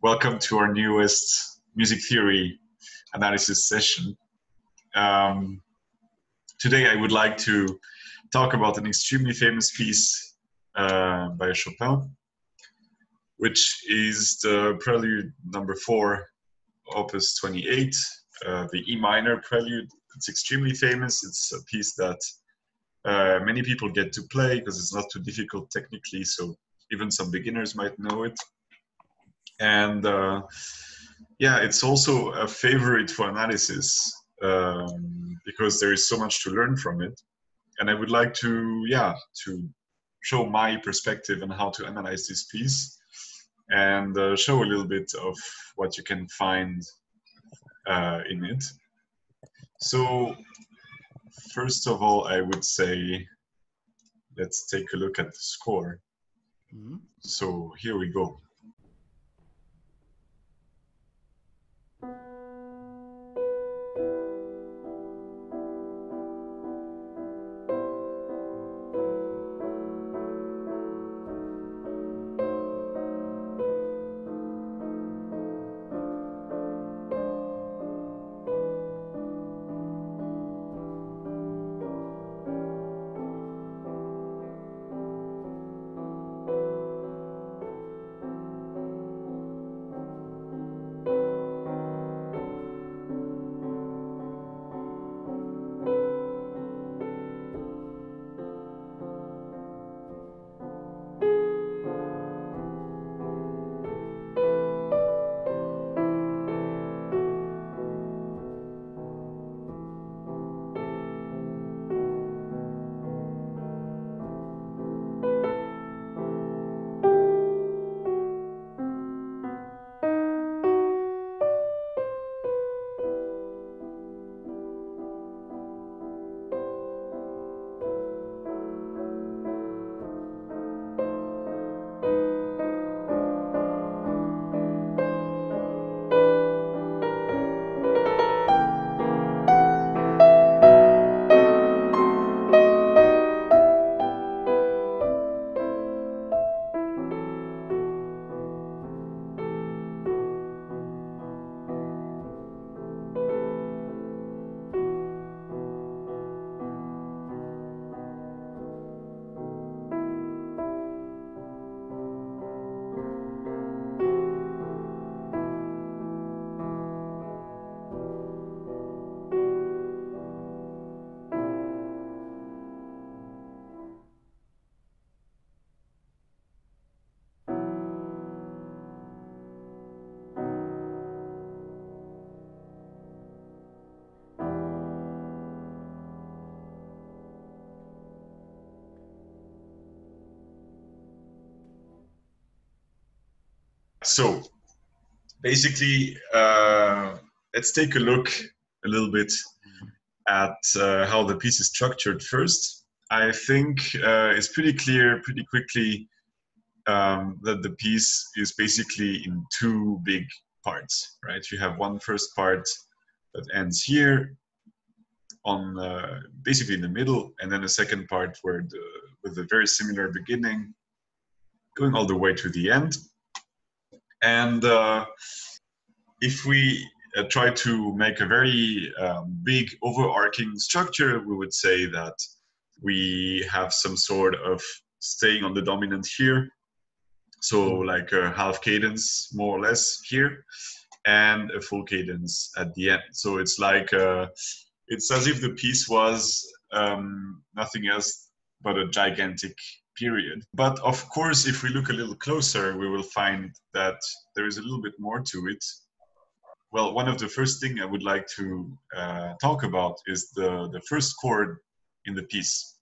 Welcome to our newest music theory analysis session. Today I would like to talk about an extremely famous piece by Chopin, which is the Prelude number 4, Opus 28, the E minor Prelude. It's extremely famous. It's a piece that many people get to play because it's not too difficult technically, so even some beginners might know it. And yeah, it's also a favorite for analysis because there is so much to learn from it. And I would like to show my perspective on how to analyze this piece and show a little bit of what you can find in it. So first of all, I would say, let's take a look at the score. Mm-hmm. So here we go. So basically, let's take a look a little bit at how the piece is structured first. I think it's pretty clear pretty quickly that the piece is basically in two big parts, right? You have one first part that ends here on basically in the middle, and then a second part where with a very similar beginning going all the way to the end. And if we try to make a very big overarching structure, we would say that we have some sort of staying on the dominant here. So like a half cadence, more or less here, and a full cadence at the end. So it's like, it's as if the piece was nothing else but a gigantic period. But of course, if we look a little closer, we will find that there is a little bit more to it. Well, one of the first things I would like to talk about is the first chord in the piece.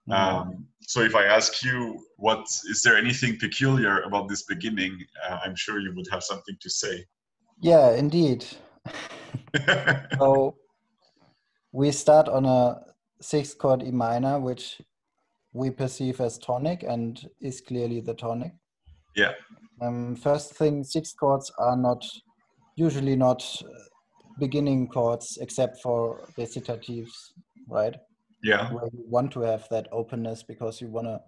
So if I ask you, is there anything peculiar about this beginning? I'm sure you would have something to say. Yeah, indeed. So we start on a 6th chord E minor, which we perceive as tonic and is clearly the tonic. Yeah. First thing, 6 chords are usually not beginning chords except for recitatives, right? Yeah. Where you want to have that openness because you want to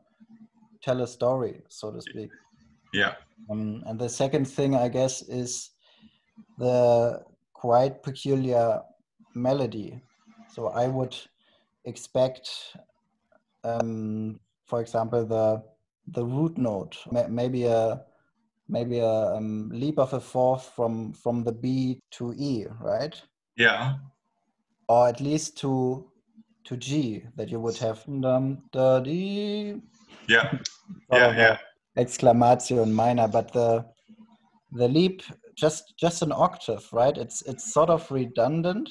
tell a story, so to speak. Yeah. And the second thing, I guess, is the quite peculiar melody. So I would expect, for example, the root note, maybe a leap of a fourth from the B to E, right? Yeah. Or at least to G, that you would have da dee, Yeah. sort Yeah. of Yeah. a exclamation minor, but the leap just an octave, right? It's sort of redundant,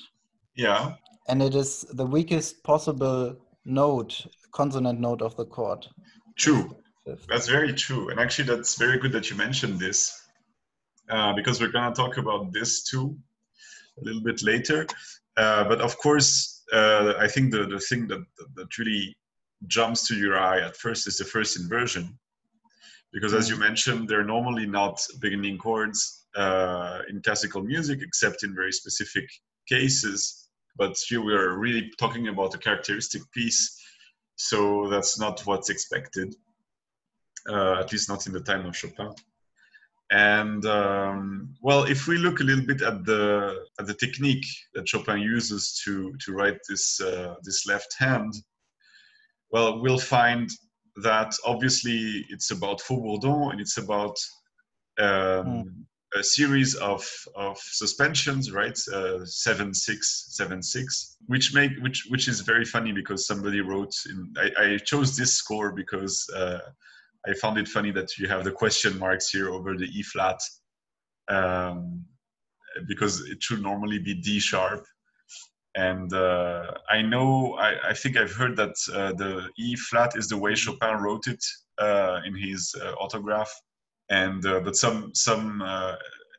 Yeah. and it is the weakest possible note, consonant note of the chord. True. Fifth. That's very true. And actually, that's very good that you mentioned this, because we're going to talk about this too a little bit later. But of course, I think the thing that really jumps to your eye at first is the first inversion. Because as you mentioned, they're normally not beginning chords in classical music, except in very specific cases. But here we are really talking about a characteristic piece, so that's not what's expected, at least not in the time of Chopin. And well, if we look a little bit at the technique that Chopin uses to write this left hand, well, we'll find that obviously it's about Faux-Bourdon, and it's about a series of suspensions, right? 7-6-7-6, which is very funny because somebody wrote in. I chose this score because I found it funny that you have the question marks here over the E flat, because it should normally be D sharp. And I think I've heard that the E flat is the way Chopin wrote it in his autograph, and but some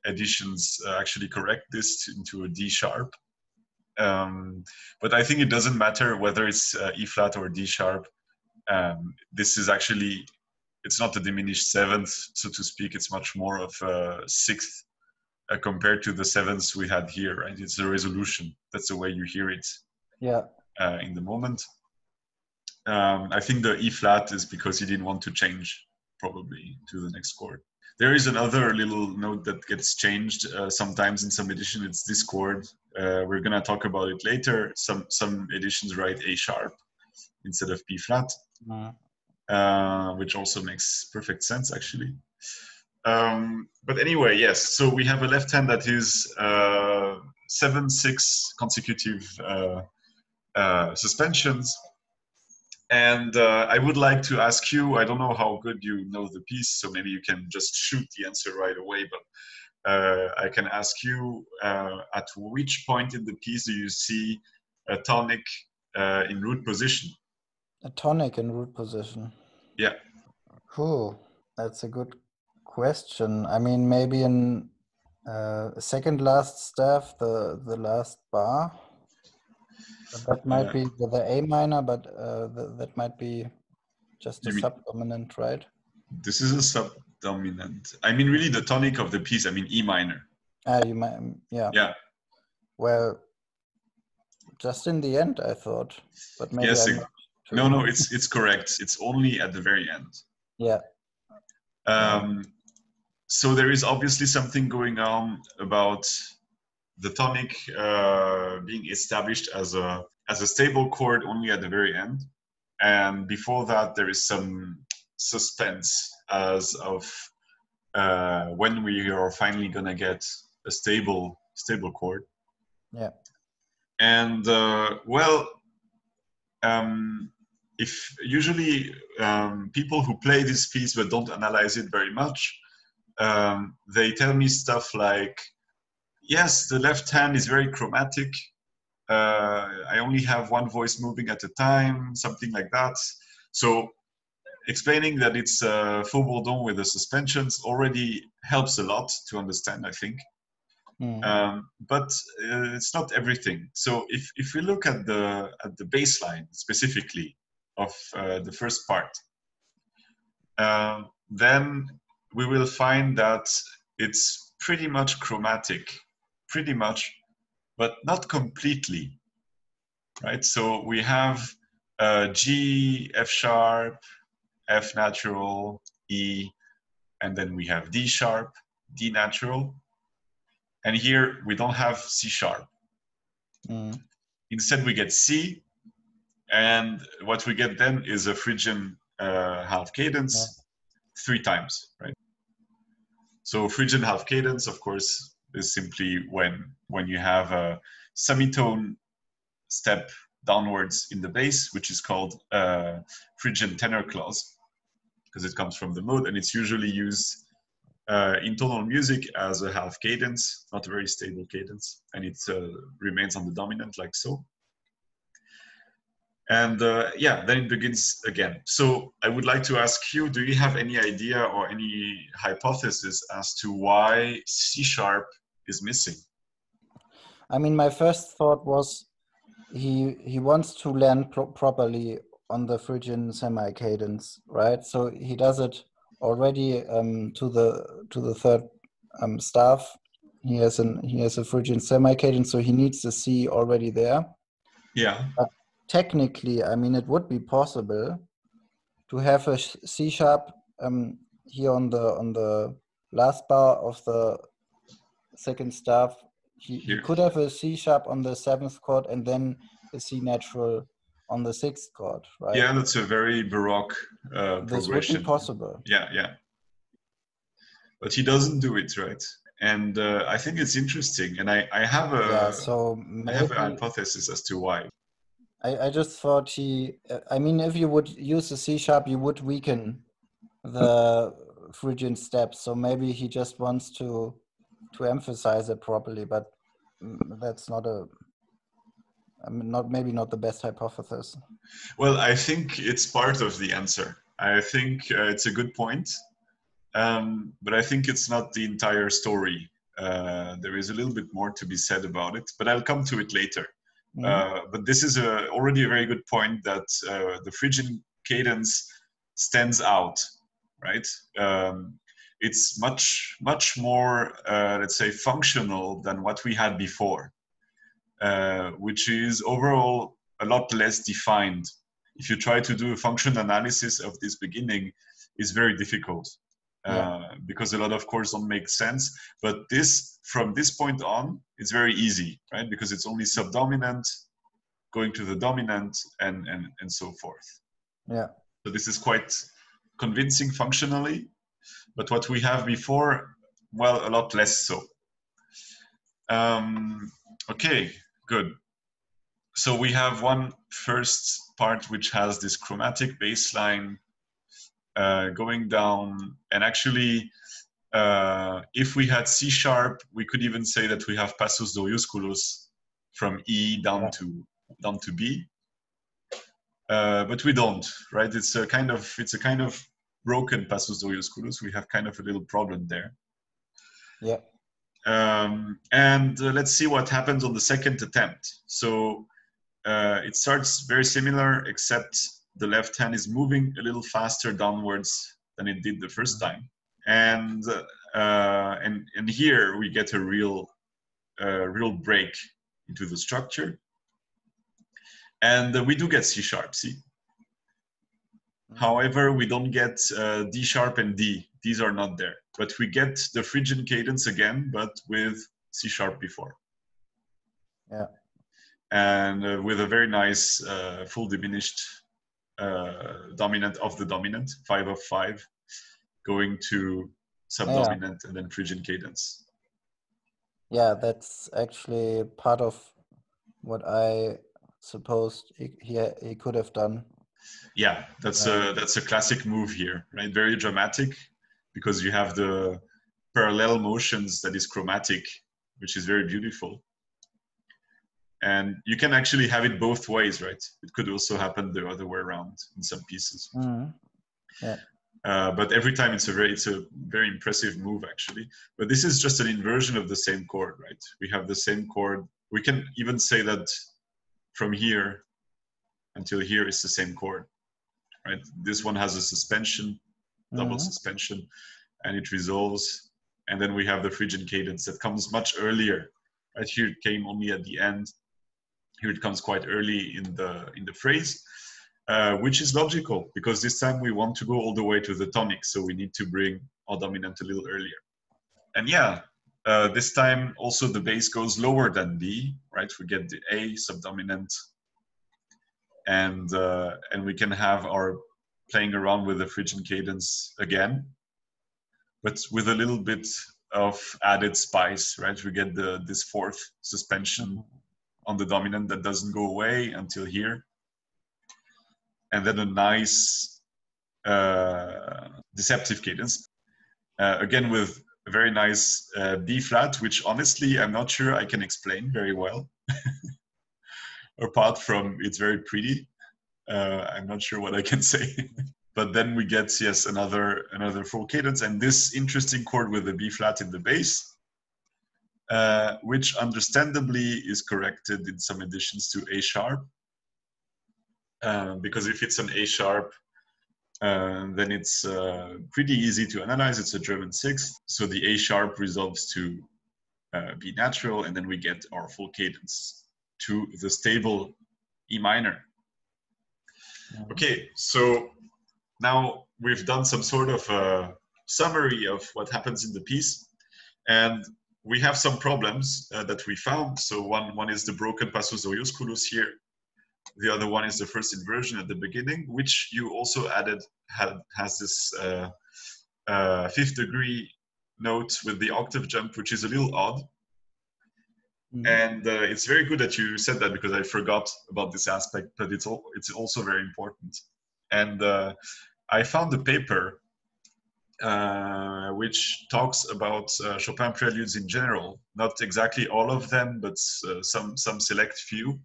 editions actually correct this into a D sharp. But I think it doesn't matter whether it's E flat or D sharp. This is actually, it's not a diminished seventh, so to speak. It's much more of a sixth compared to the sevenths we had here, right? It's the resolution. That's the way you hear it. Yeah. In the moment. I think the E flat is because he didn't want to change probably to the next chord. There is another little note that gets changed sometimes in some edition. It's this chord. We're gonna talk about it later. Some editions write A sharp instead of B flat, which also makes perfect sense actually. But anyway, yes. So we have a left hand that is 7-6 consecutive suspensions. And I would like to ask you, I don't know how good you know the piece, so maybe you can just shoot the answer right away, but I can ask you, at which point in the piece do you see a tonic in root position? A tonic in root position. Yeah. Cool. That's a good question. I mean, maybe in second last staff, the last bar. But that might be the A minor, but that might be just a subdominant, right? This is a subdominant. I mean, really the tonic of the piece, I mean E minor. You might, yeah. Yeah. Well, just in the end, I thought, but maybe yes, I'm not too... No, it's correct. It's only at the very end. Yeah. So there is obviously something going on about the tonic being established as a stable chord only at the very end, and before that there is some suspense as of when we are finally gonna get a stable chord. Yeah. And if usually people who play this piece but don't analyze it very much, they tell me stuff like, yes, the left hand is very chromatic. I only have one voice moving at a time, something like that. So explaining that it's Faux-Bourdon with the suspensions already helps a lot to understand, I think. But it's not everything. So if we look at the bass line specifically of the first part, then we will find that it's pretty much chromatic, pretty much, but not completely, right? So we have G, F sharp, F natural, E, and then we have D sharp, D natural, and here we don't have C sharp. Instead we get C, and what we get then is a Phrygian half cadence 3 times, right? So Phrygian half cadence, of course, is simply when you have a semitone step downwards in the bass, which is called Phrygian tenor clause, because it comes from the mode, and it's usually used in tonal music as a half cadence, not a very stable cadence, and it remains on the dominant like so. And yeah, then it begins again. So I would like to ask you, do you have any idea or any hypothesis as to why C sharp is missing? I mean, my first thought was he wants to land properly on the Phrygian semi-cadence, right? So he does it already to the third staff. He has a Phrygian semi-cadence, so he needs the C already there. Yeah. But technically, I mean, it would be possible to have a C sharp here on the last bar of the second staff. He could have a C sharp on the 7th chord and then a C natural on the 6th chord, right? Yeah, that's a very Baroque progression. This would be possible. Yeah, yeah. But he doesn't do it, right? And I think it's interesting, and I have a I have a hypothesis as to why. I just thought I mean, if you would use the C sharp, you would weaken the Phrygian steps. So maybe he just wants to emphasize it properly, but that's not maybe not the best hypothesis. Well, I think it's part of the answer. I think it's a good point, but I think it's not the entire story. There is a little bit more to be said about it, but I'll come to it later. But this is already a very good point that the Phrygian cadence stands out, right? It's much more, let's say, functional than what we had before, which is overall a lot less defined. If you try to do a function analysis of this beginning, it's very difficult because a lot of chords don't make sense. But from this point on, it's very easy, right? Because it's only subdominant going to the dominant and so forth. Yeah. So this is quite convincing functionally, but what we have before, well, a lot less so. Okay, good. So we have one first part which has this chromatic bass line going down, and actually if we had C sharp, we could even say that we have passus doiusculus from E down to B, but we don't, right? It's a kind of broken passus doiusculus. We have kind of a little problem there. Yeah. And let's see what happens on the second attempt. So it starts very similar, except the left hand is moving a little faster downwards than it did the first time. And here we get a real break into the structure. And we do get C sharp, see? However, we don't get D sharp and D. These are not there. But we get the Phrygian cadence again, but with C sharp before. Yeah. And with a very nice full diminished dominant of the dominant, 5 of 5, going to subdominant and then Phrygian cadence. Yeah, that's actually part of what I supposed he could have done. Yeah, that's a classic move here, right? Very dramatic, because you have the parallel motions that is chromatic, which is very beautiful. And you can actually have it both ways, right? It could also happen the other way around in some pieces. Yeah. But every time it's a very impressive move, actually. But this is just an inversion of the same chord, right? We have the same chord. We can even say that from here until here is the same chord, right? This one has a suspension, double suspension, and it resolves. And then we have the Phrygian cadence that comes much earlier. Right here, it came only at the end. Here it comes quite early in the phrase, which is logical because this time we want to go all the way to the tonic, so we need to bring our dominant a little earlier. And yeah, this time also the bass goes lower than D, right? We get the A subdominant, and we can have our playing around with the Phrygian cadence again, but with a little bit of added spice, right? We get this fourth suspension on the dominant that doesn't go away until here. And then a nice deceptive cadence. Again, with a very nice B flat, which honestly, I'm not sure I can explain very well. Apart from it's very pretty. I'm not sure what I can say. But then we get, yes, another full cadence, and this interesting chord with the B flat in the bass, which understandably is corrected in some additions to A sharp. Because if it's an A sharp, then it's pretty easy to analyze. It's a German sixth, so the A sharp resolves to B natural, and then we get our full cadence to the stable E minor. Okay, so now we've done some sort of a summary of what happens in the piece, and we have some problems that we found. So one is the broken passus Oiusculus here. The other one is the first inversion at the beginning, which you also added, has this fifth degree note with the octave jump, which is a little odd. And it's very good that you said that, because I forgot about this aspect, but it's also very important. And I found a paper which talks about Chopin preludes in general, not exactly all of them, but some select few.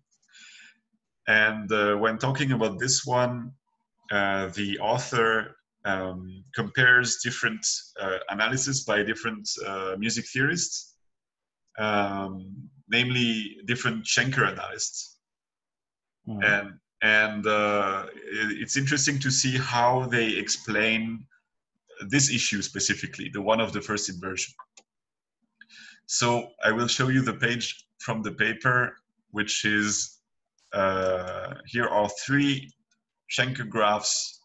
And when talking about this one, the author compares different analysis by different music theorists, namely different Schenker analysts. And it's interesting to see how they explain this issue specifically, the one of the first inversion. So I will show you the page from the paper, which is, here are 3 Schenker graphs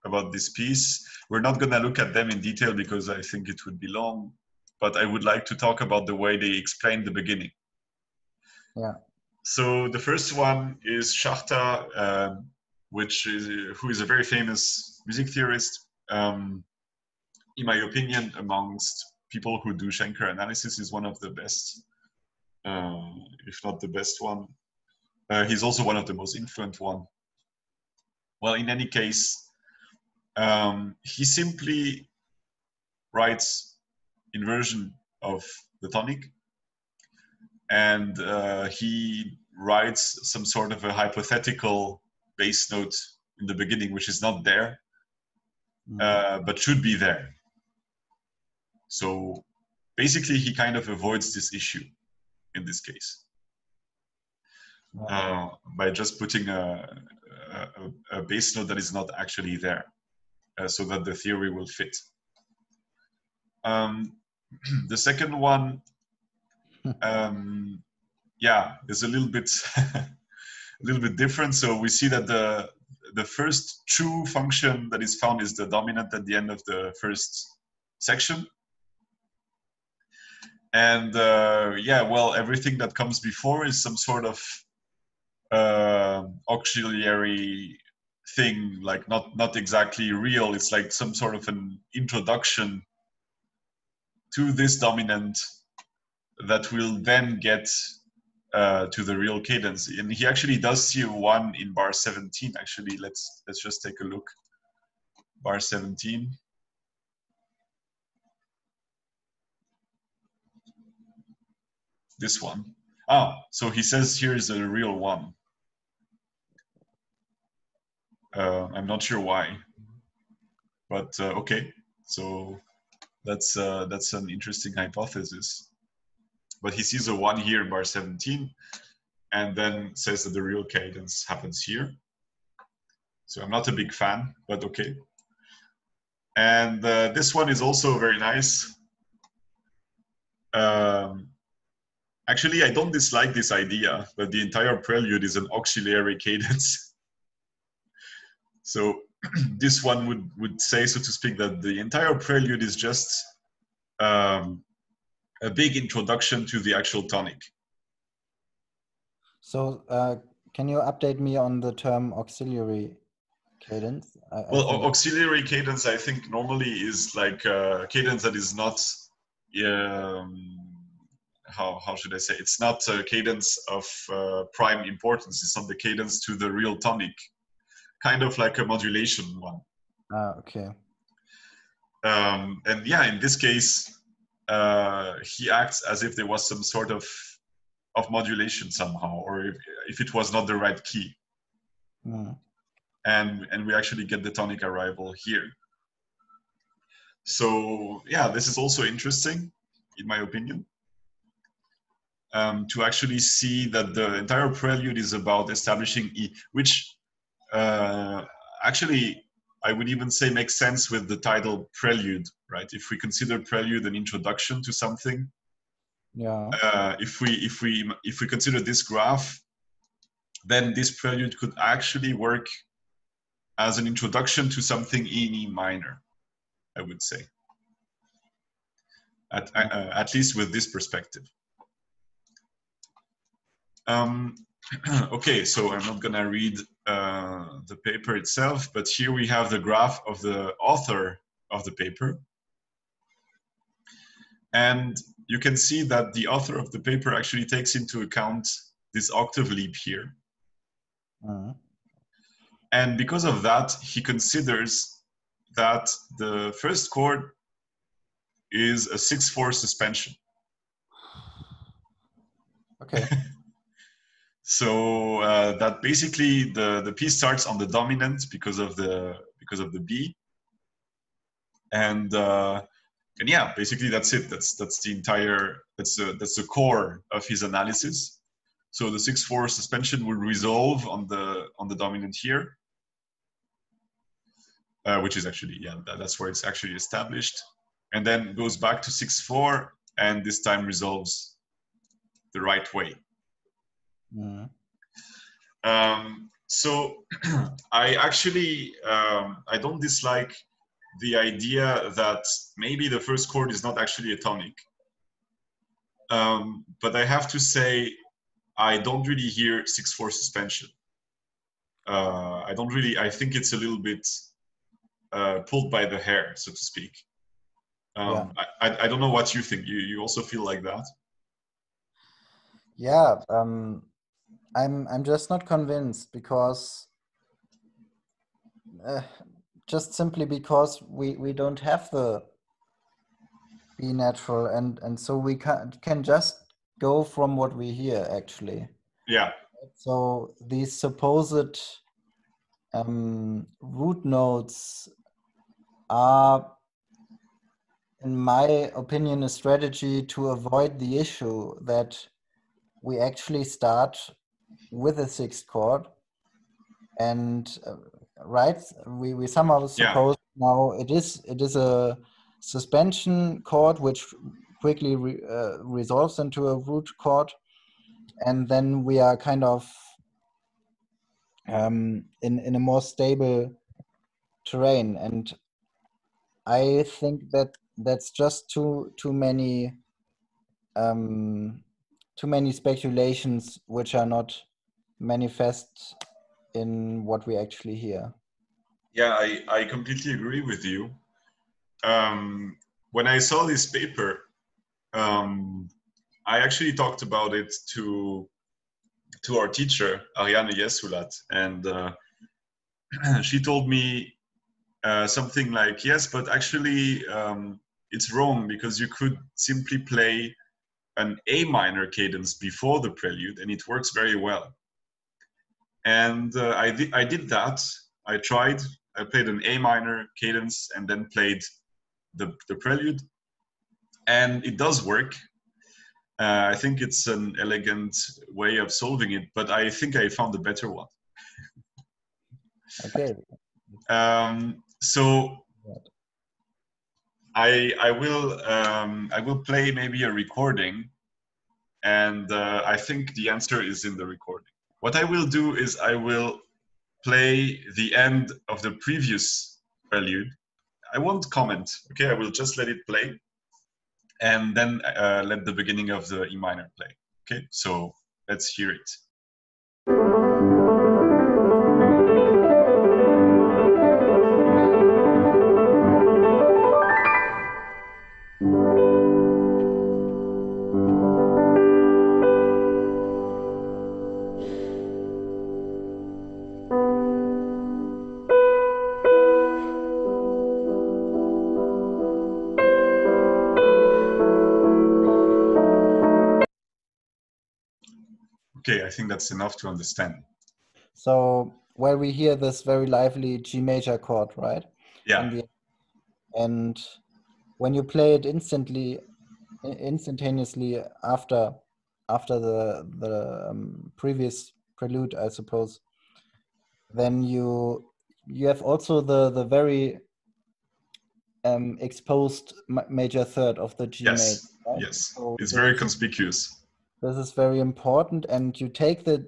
about this piece. We're not going to look at them in detail because I think it would be long, but I would like to talk about the way they explain the beginning. Yeah. So the first one is Schachter, who is a very famous music theorist. In my opinion, amongst people who do Schenker analysis, is one of the best, if not the best one. He's also one of the most influential one. Well, in any case, he simply writes inversion of the tonic, and he writes some sort of a hypothetical bass note in the beginning, which is not there, but should be there. So basically, he kind of avoids this issue in this case by just putting a bass note that is not actually there, so that the theory will fit. The second one, yeah, is a little bit different. So we see that the first true function that is found is the dominant at the end of the first section. And yeah, well, everything that comes before is some sort of auxiliary thing, like not exactly real. It's like some sort of an introduction to this dominant that will then get to the real cadence. And he actually does see one in bar 17. Actually, let's just take a look. Bar 17. This one. So he says here is a real one. I'm not sure why, but okay. So that's an interesting hypothesis. But he sees a 1 here in bar 17, and then says that the real cadence happens here. So I'm not a big fan, but okay. And this one is also very nice. Actually, I don't dislike this idea that the entire prelude is an auxiliary cadence. So this one would say, so to speak, that the entire prelude is just a big introduction to the actual tonic. So can you update me on the term auxiliary cadence? Well, auxiliary cadence, I think normally is like a cadence that is not, how should I say? It's not a cadence of prime importance. It's not the cadence to the real tonic, kind of like a modulation one. Okay. And yeah, in this case, he acts as if there was some sort of modulation somehow, or if it was not the right key. Mm. And we actually get the tonic arrival here. So yeah, this is also interesting, in my opinion, to actually see that the entire prelude is about establishing E, which actually I would even say makes sense with the title Prelude, right? If we consider Prelude an introduction to something, yeah. If we consider this graph, then this prelude could actually work as an introduction to something in E minor, I would say. At least with this perspective. Okay, so I'm not gonna read the paper itself, but here we have the graph of the author of the paper. And you can see that the author of the paper actually takes into account this octave leap here. And because of that, he considers that the first chord is a 6/4 suspension. Okay. So that basically the piece starts on the dominant because of the B, and yeah, basically that's it. That's the entire that's the core of his analysis. So the 6/4 suspension will resolve on the dominant here, which is actually, yeah, that's where it's actually established, and then goes back to 6/4, and this time resolves the right way. Mm. So I actually I don't dislike the idea that maybe the first chord is not actually a tonic, but I have to say I don't really hear 6/4 suspension. I don't really. I think it's a little bit pulled by the hair, so to speak. Yeah. I don't know what you think. You also feel like that? Yeah. I'm just not convinced because just simply because we don't have the B natural, and so we can just go from what we hear actually. Yeah. So these supposed root notes are, in my opinion, a strategy to avoid the issue that we actually start with a sixth chord, and right, we somehow suppose now it is a suspension chord which quickly resolves into a root chord, and then we are kind of in a more stable terrain. And I think that that's just too many speculations which are not manifest in what we actually hear. Yeah, I completely agree with you. When I saw this paper, I actually talked about it to our teacher, Ariane Yesulat, and she told me something like, yes, but actually it's wrong because you could simply play an A minor cadence before the prelude and it works very well. And I did that. I tried. I played an A minor cadence and then played the prelude, and it does work. I think it's an elegant way of solving it, but I think I found a better one. Okay. So I will play maybe a recording, and I think the answer is in the recording. What I will do is I will play the end of the previous prelude, I won't comment, okay? I will just let it play, and then let the beginning of the E minor play, okay? So let's hear it. Okay, I think that's enough to understand. So where we hear this very lively G major chord, right? Yeah. And when you play it instantaneously after the previous prelude, I suppose, then you have also the very exposed major third of the G major. Right? Yes, So it's very conspicuous. This is very important, and you take the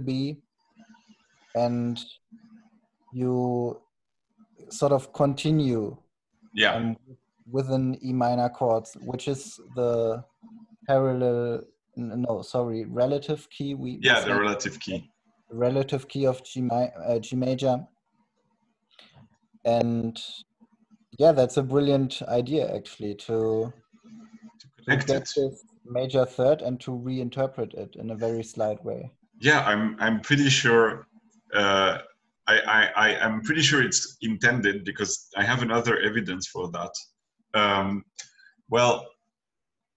B, and you sort of continue within E minor chords, which is the relative key. The relative key. The relative key of G major. And yeah, that's a brilliant idea, actually, to get this major third and to reinterpret it in a very slight way. Yeah, I'm pretty sure. I'm pretty sure it's intended, because I have another evidence for that. Well,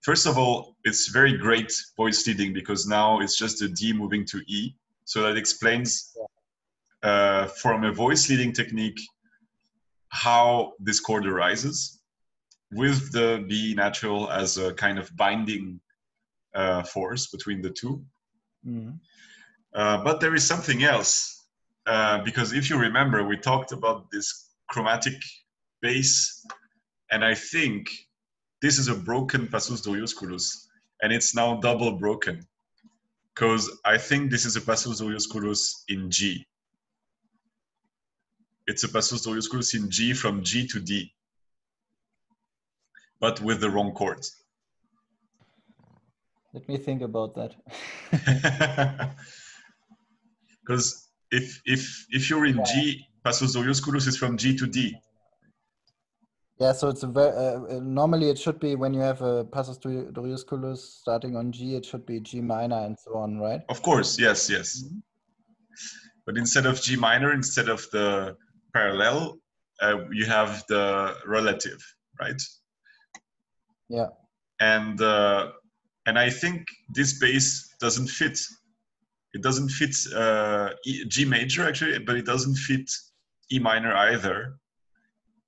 first of all, it's very great voice leading, because now it's just the D moving to E. So that explains from a voice leading technique how this chord arises, with the B natural as a kind of binding force between the two. Mm-hmm. But there is something else, because if you remember, we talked about this chromatic bass, and I think this is a broken passus Doriusculus, and it's now double broken, because I think this is a passus Doriusculus in G. It's a passus Doriusculus in G, from G to D, but with the wrong chords. Let me think about that. Because if you're in G, passus Doriusculus is from G to D. Yeah, so it's a very normally it should be, when you have a passus Doriusculus starting on G, it should be G minor and so on, right? Of course, yes. Mm-hmm. But instead of G minor, instead of the parallel, you have the relative, right? Yeah. And I think this bass doesn't fit. It doesn't fit G major, actually, but it doesn't fit E minor either.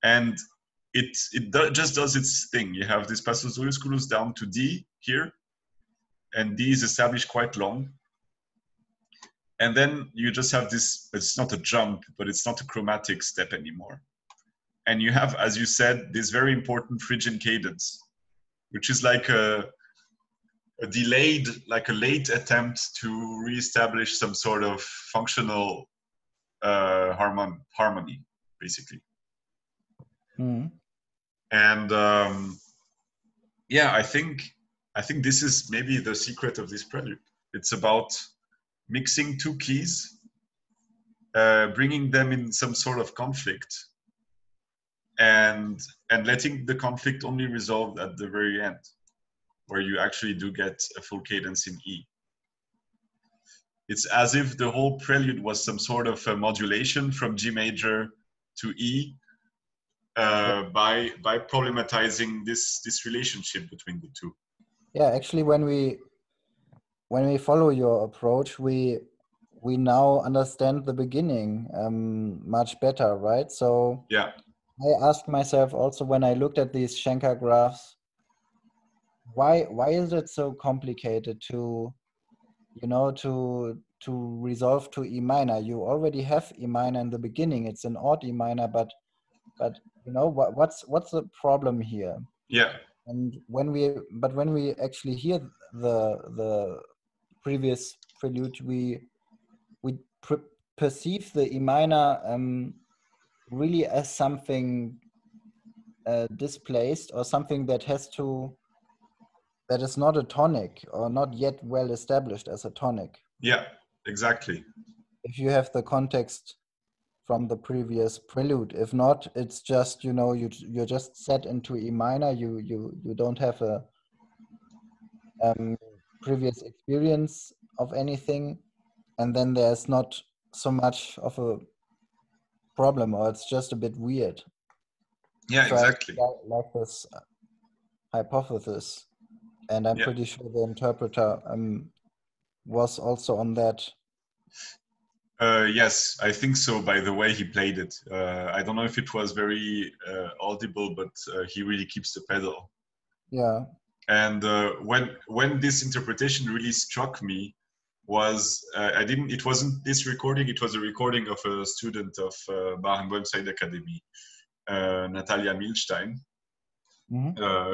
And it just does its thing. You have this passus Doriusculus down to D here, and D is established quite long. And then you just have this, it's not a jump, but it's not a chromatic step anymore. And you have, as you said, this very important Phrygian cadence, which is like a delayed, like a late attempt to reestablish some sort of functional harmony, basically. Mm-hmm. And yeah, I think this is maybe the secret of this prelude. It's about mixing two keys, bringing them in some sort of conflict, and letting the conflict only resolve at the very end, where you actually do get a full cadence in E. It's as if the whole prelude was some sort of a modulation from G major to E, by problematizing this relationship between the two. Yeah, actually, when we follow your approach, we now understand the beginning much better, right? So yeah, I asked myself also, when I looked at these Schenker graphs, why is it so complicated to resolve to E minor? You already have E minor in the beginning. It's an odd E minor, but what's the problem here? Yeah. And when we actually hear the previous prelude, we perceive the E minor really as something displaced, or something that that is not a tonic, or not yet well established as a tonic. Yeah, exactly. If you have the context from the previous prelude. If not, it's just, you know, you're just set into E minor. You don't have a previous experience of anything, and then there's not so much of a problem, or it's just a bit weird. Yeah, So I exactly. like this hypothesis, and I'm pretty sure the interpreter was also on that. Yes, I think so. By the way he played it, I don't know if it was very audible, but he really keeps the pedal. Yeah. And when this interpretation really struck me was it wasn't this recording. It was a recording of a student of Barenboim Side Academy, Natalia Milstein,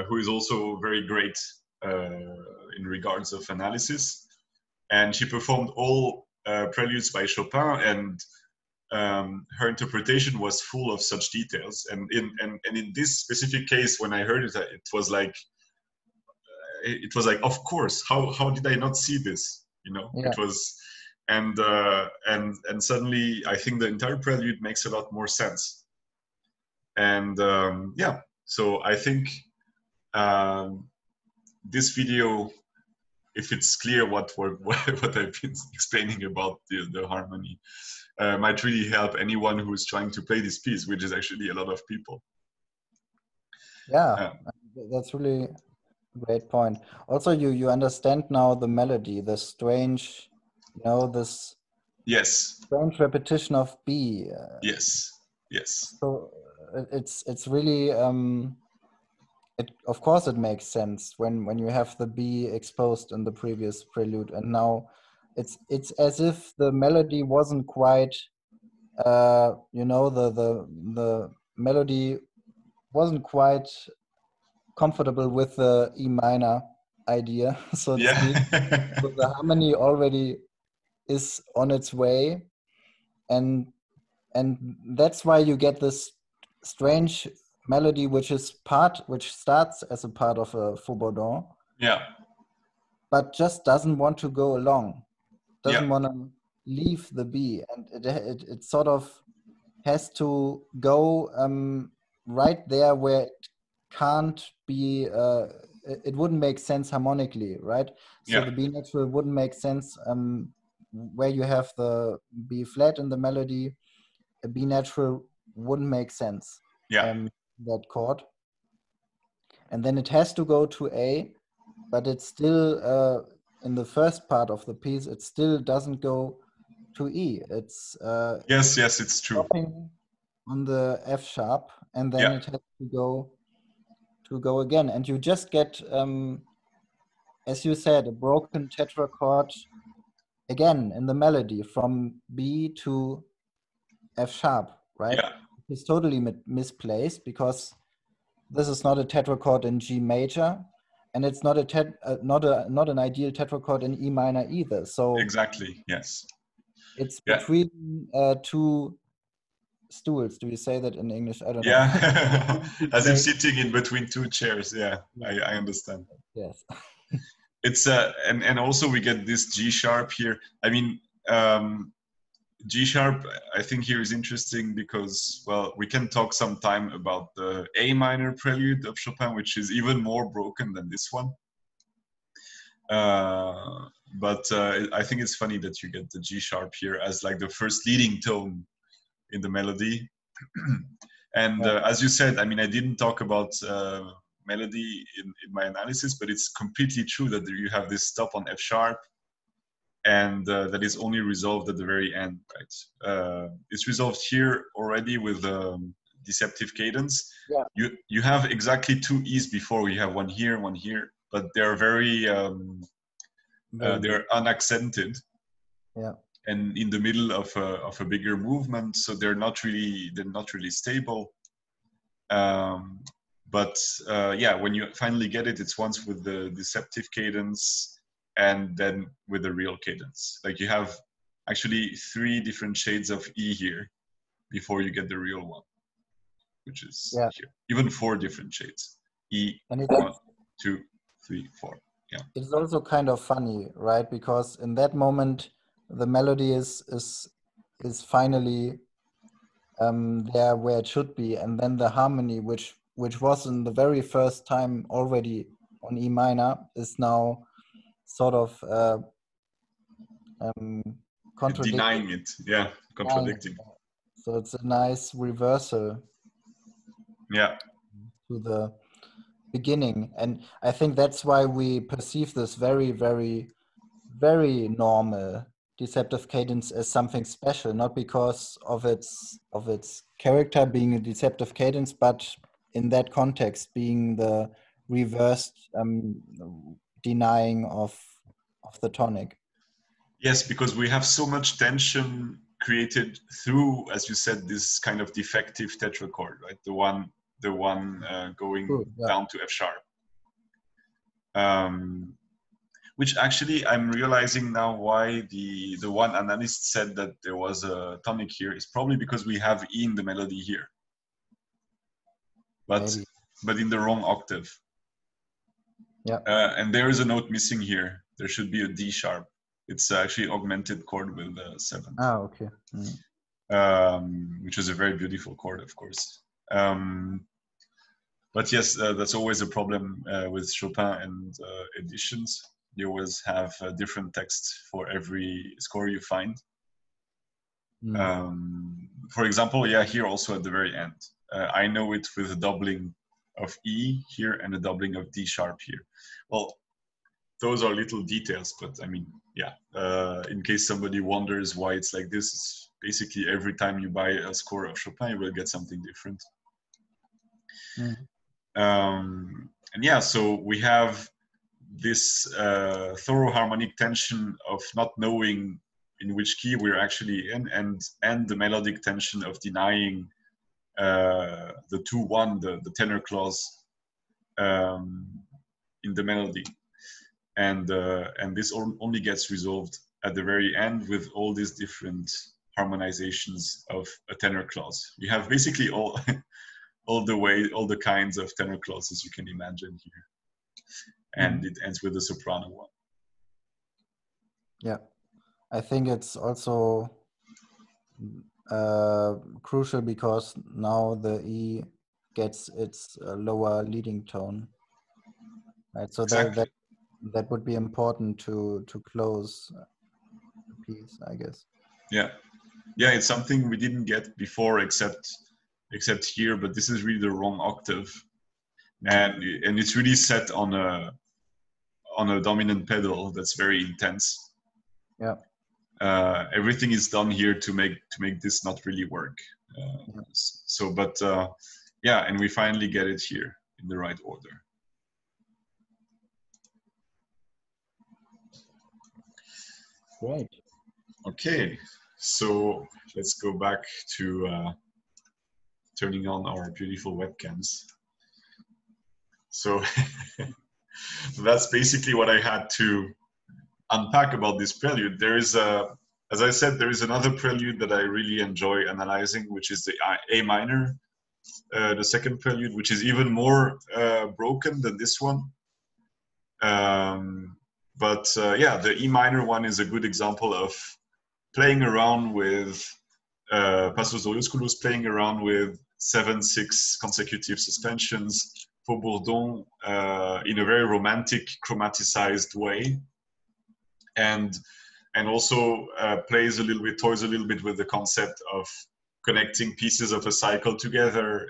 who is also very great in regards of analysis. And she performed all preludes by Chopin, and her interpretation was full of such details. And in this specific case, when I heard it, it was like, of course, how did I not see this? You know, Yeah. it was, and suddenly I think the entire prelude makes a lot more sense. And yeah, so I think this video, if it's clear what I've been explaining about the harmony, might really help anyone who is trying to play this piece, which is actually a lot of people. Yeah, that's really a great point. Also, you understand now the melody, the strange, you know, this strange repetition of B. Yes. So it's really of course it makes sense when you have the B exposed in the previous prelude, and now it's as if the melody wasn't quite you know, the melody wasn't quite comfortable with the E minor idea, so to speak. So the harmony already is on its way, and that's why you get this strange melody, which starts as a part of a Faux-Bourdon, but just doesn't want to go along, doesn't want to leave the B, and it sort of has to go right there where it can't be. It wouldn't make sense harmonically, right? So the B natural wouldn't make sense where you have the B flat in the melody. A B natural wouldn't make sense. That chord, and then it has to go to A, but it's still in the first part of the piece. It still doesn't go to E. It's yes, it's true. Stopping on the F sharp, and then it has to go again, and you just get, as you said, a broken tetrachord again in the melody from B to F sharp, right? It's totally misplaced, because this is not a tetrachord in G major, and it's not not an ideal tetrachord in E minor either. So exactly, yes, it's between two stools. Do you say that in English? I don't know. As if sitting in between two chairs. I understand. Yes. It's and also we get this G sharp here. I mean, G sharp, I think here is interesting because, well, we can talk some time about the A minor prelude of Chopin, which is even more broken than this one. But I think it's funny that you get the G sharp here as like the first leading tone in the melody. And as you said, I mean, I didn't talk about melody in my analysis, but it's completely true that you have this stop on F sharp, and that is only resolved at the very end, right? It's resolved here already with deceptive cadence. You have exactly two E's before. You have one here, but they're very they're unaccented. And in the middle of a bigger movement, so they're not really stable. But when you finally get it, it's once with the deceptive cadence and then with the real cadence. Like you have actually 3 different shades of E here before you get the real one, which is here. Even 4 different shades. E, and 1, 2, 3, 4. Yeah. It's also kind of funny, right? Because in that moment, the melody is finally there where it should be, and then the harmony, which was in the very first time already on E minor, is now sort of contradicting. Denying it, yeah, contradicting. So it's a nice reversal. Yeah. To the beginning, and I think that's why we perceive this very, very, very normal deceptive cadence as something special, not because of its character being a deceptive cadence, but in that context being the reversed denying of the tonic. Yes, because we have so much tension created through, as you said, this kind of defective tetrachord, right? The one going down to F sharp. Which actually I'm realizing now why the one analyst said that there was a tonic here is probably because we have E in the melody here, but in the wrong octave. Yeah. And there is a note missing here. There should be a D sharp. It's actually augmented chord with the 7th. Ah, okay. Mm. Which is a very beautiful chord, of course. But yes, that's always a problem with Chopin and editions. You always have a different text for every score you find. For example, yeah, here also at the very end. I know it with a doubling of E here and a doubling of D sharp here. Well, those are little details, but I mean, yeah, in case somebody wonders why it's like this, it's basically every time you buy a score of Chopin, you will get something different. And yeah, so we have this thorough harmonic tension of not knowing in which key we're actually in, and the melodic tension of denying the 2-1, the tenor clause in the melody. And this only gets resolved at the very end with all these different harmonizations of a tenor clause. You have basically all the kinds of tenor clauses you can imagine here. And it ends with a soprano one. Yeah, I think it's also crucial because now the E gets its lower leading tone. Right, so exactly. that would be important to close the piece, I guess. Yeah, it's something we didn't get before except here, but this is really the wrong octave, and it's really set on a dominant pedal that's very intense. Yeah. Everything is done here to make this not really work. So, but yeah, and we finally get it here in the right order. Great. Okay, so let's go back to turning on our beautiful webcams. So that's basically what I had to unpack about this prelude. There is as I said, there is another prelude that I really enjoy analyzing, which is the A minor, the second prelude, which is even more broken than this one. But yeah, the E minor one is a good example of playing around with Passos Olúsculos, playing around with 7/6 consecutive suspensions for Bourdon in a very romantic, chromaticized way, and also toys a little bit with the concept of connecting pieces of a cycle together,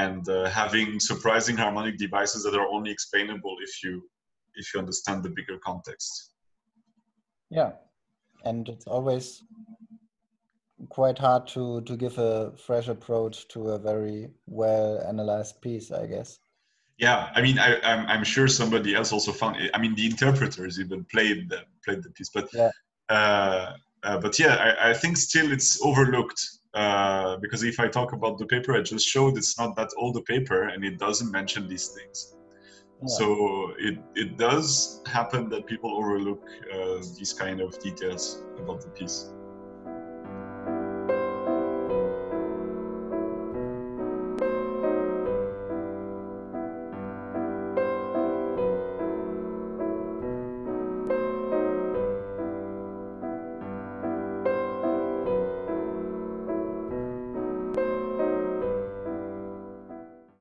and having surprising harmonic devices that are only explainable if you understand the bigger context. Yeah, and it's always quite hard to give a fresh approach to a very well analyzed piece, I guess. Yeah, I mean, I'm sure somebody else also found it. I mean, the interpreters even played the piece, but yeah. But yeah, I think still it's overlooked because if I talk about the paper I just showed, it's not that old a paper and it doesn't mention these things. So it does happen that people overlook these kind of details about the piece.